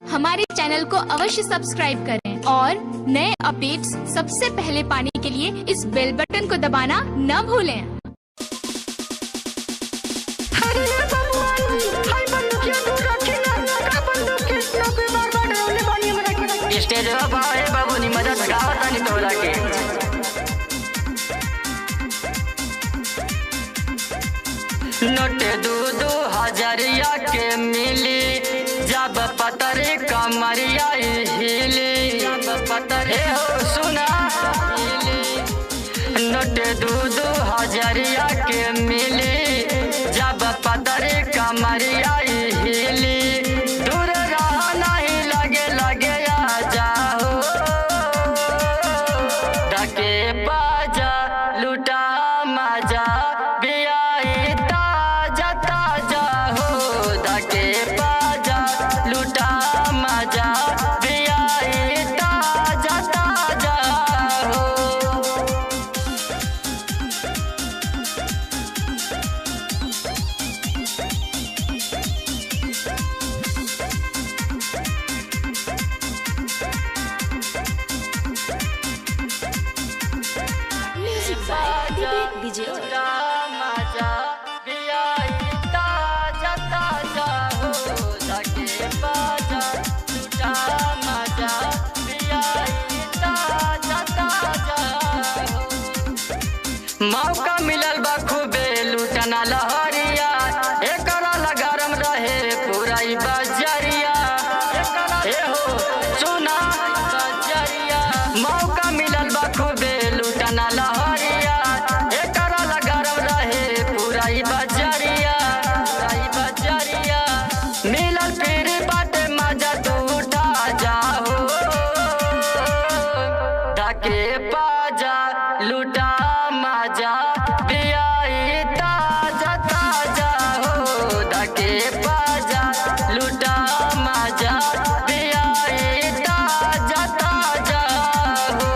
हमारे चैनल को अवश्य सब्सक्राइब करें और नए अपडेट्स सबसे पहले पाने के लिए इस बेल बटन को दबाना न भूलें। स्टेज बाबूनी मजा थकावतानी तोरा के नोट 2,000 के मिली जब पतरे कमरिया हिली पतरे हो सुना नोट 2,000 के मिली जब पतरे कमरिया हिली दूर रहा नहीं लगे लगे आ जाओ डके बाजा लुटा मजा मौका मिलल बा खूबे लुटना लहरिया एकरा गरम रहे पूरा बजरिया हो सुना बजरिया मौका मिलल बा खूबे लुटना लहरिया एकरा गरम रहे पूरा बजरिया मिलल फिर बाटे मजा तू उठा जाओ ढके पाजा लुटा मजा पियाई ताजा ताजा हो ढके पाजा लुटा मजा पियाई ताजा ताजा हो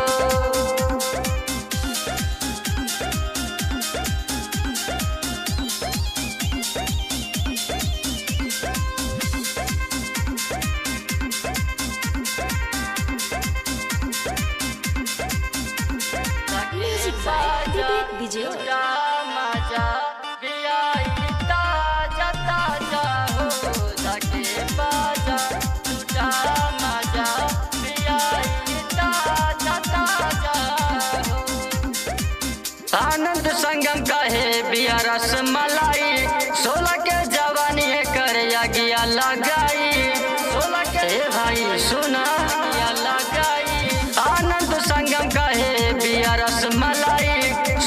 आनंद संगम कहे बिया रसमलाई 16 के जवानी है कर गया लगाई 16 के भाई सुना गया लगाई आनंद संगम कहे बिया रसमलाई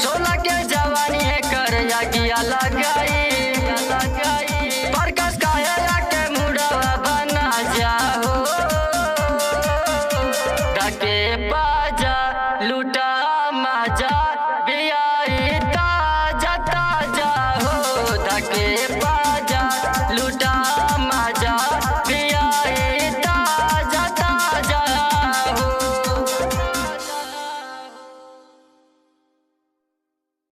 16 के जवानी है कर गया लगाई प्रकाश कहे के मुड़वा बना जाओ ढके बाजा लुटा